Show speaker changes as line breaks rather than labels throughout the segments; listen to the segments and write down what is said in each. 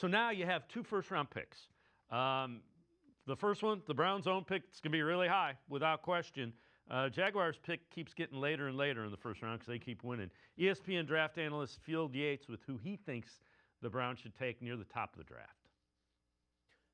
So now you have 2 first-round picks. The first one, the Browns' own pick, it's going to be really high, without question. Jaguars' pick keeps getting later and later in the first round because they keep winning. ESPN draft analyst Field Yates with who he thinks the Browns should take near the top of the draft.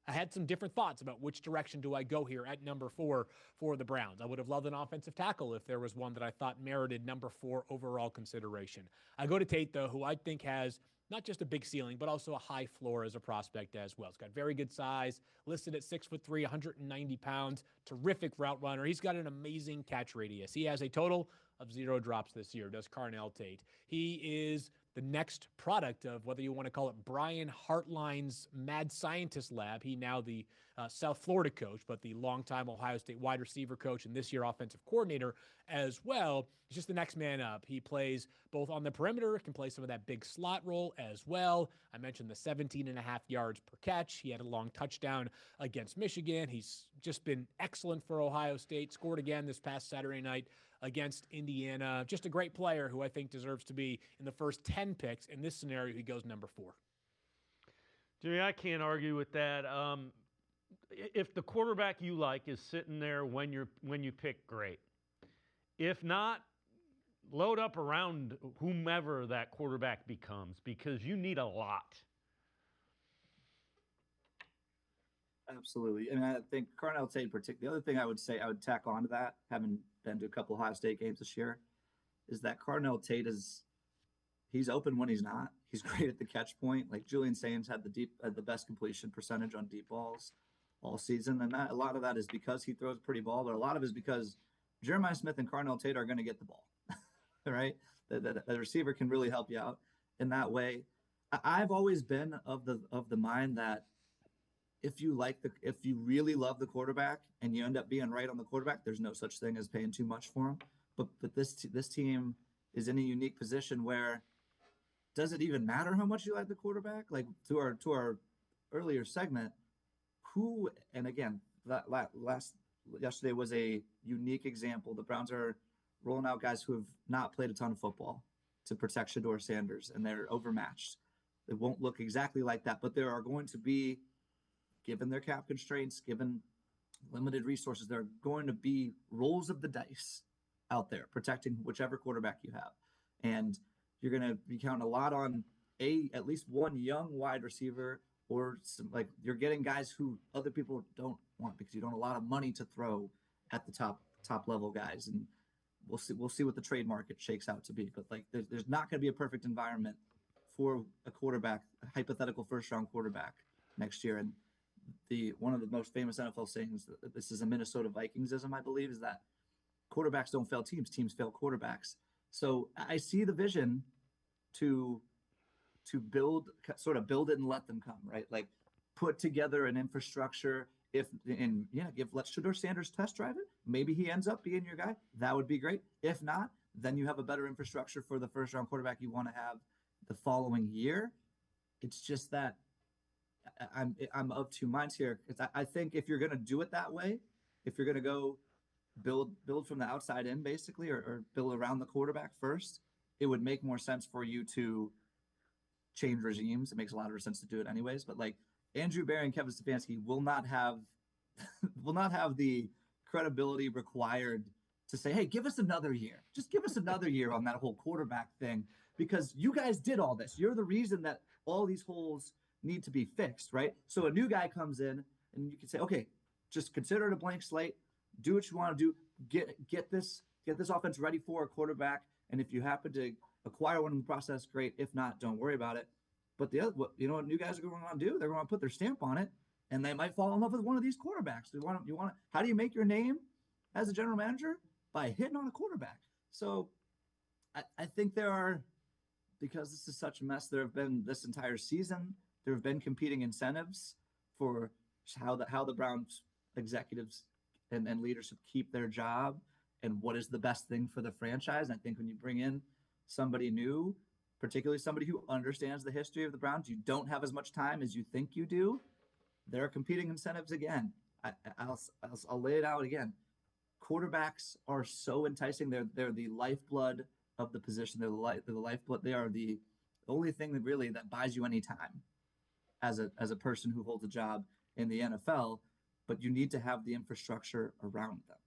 I had some different thoughts about which direction do I go here at number 4 for the Browns. I would have loved an offensive tackle if there was one that I thought merited number 4 overall consideration. I go to Tate, though, who I think has not just a big ceiling, but also a high floor as a prospect as well. He's got very good size, listed at 6'3", 190 pounds, terrific route runner. He's got an amazing catch radius. He has a total of 0 drops this year, does Carnell Tate. He is the next product of, whether you want to call it Brian Hartline's mad scientist lab. He now the South Florida coach, but the longtime Ohio State wide receiver coach and this year offensive coordinator as well. He's just the next man up. He plays both on the perimeter, can play some of that big slot role as well. I mentioned the 17.5 yards per catch. He had a long touchdown against Michigan. He's just been excellent for Ohio State. Scored again this past Saturday night against Indiana. Just a great player who I think deserves to be in the first 10 picks. In this scenario, he goes number 4.
Jimmy, I can't argue with that. If the quarterback you like is sitting there when you pick, great. If not, load up around whomever that quarterback becomes because you need a lot.
Absolutely. And I think Carnell Tate, particularly, the other thing I would say, I would tack on to that, having been to a couple Ohio State games this year, is that Carnell Tate he's open when he's not. He's great at the catch point. Like Julian Sains had the best completion percentage on deep balls all season. And a lot of that is because he throws a pretty ball, but a lot of it is because Jeremiah Smith and Carnell Tate are going to get the ball, right? The receiver can really help you out in that way. I've always been of the mind that if you really love the quarterback and you end up being right on the quarterback, there's no such thing as paying too much for him. But this team is in a unique position where does it even matter how much you like the quarterback? Like to our earlier segment, and again, yesterday was a unique example. The Browns are rolling out guys who have not played a ton of football to protect Shedeur Sanders, and they're overmatched. They won't look exactly like that, but there are going to be, given their cap constraints, given limited resources, there are going to be rolls of the dice out there protecting whichever quarterback you have. And you're going to be counting a lot on at least one young wide receiver, or you're getting guys who other people don't want because you don't have a lot of money to throw at the top level guys. And we'll see what the trade market shakes out to be. But there's not going to be a perfect environment for a quarterback, a hypothetical first-round quarterback next year. And one of the most famous NFL sayings, this is a Minnesota Vikingsism, I believe, is that quarterbacks don't fail teams fail quarterbacks. So I see the vision to build it and let them come, right? Like put together an infrastructure. Let Shedeur Sanders test drive it. Maybe he ends up being your guy. That would be great. If not, then you have a better infrastructure for the first round quarterback you want to have the following year. It's just that I'm of two minds here. I think if you're going to do it that way, if you're going to go build from the outside in, basically, or build around the quarterback first, it would make more sense for you to change regimes. It makes a lot of sense to do it anyways. But like Andrew Berry and Kevin Stefanski will not have the credibility required to say, hey, give us another year. Just give us another year on that whole quarterback thing, because you guys did all this. You're the reason that all these holes need to be fixed, right? So a new guy comes in and you can say, okay, just consider it a blank slate. Do what you want to do. Get this offense ready for a quarterback. And if you happen to acquire one in the process, great. If not, don't worry about it. But what new guys are going to do? They're going to put their stamp on it, and they might fall in love with one of these quarterbacks. How do you make your name as a general manager? By hitting on a quarterback. So I think because this is such a mess, there have been this entire season, there have been competing incentives for how the Browns executives and leadership keep their job and what is the best thing for the franchise. And I think when you bring in somebody new, particularly somebody who understands the history of the Browns, you don't have as much time as you think you do. There are competing incentives again. I'll lay it out again. Quarterbacks are so enticing. They're the lifeblood of the position. They're the lifeblood. They are the only thing that buys you any time. as a person who holds a job in the NFL, but you need to have the infrastructure around them.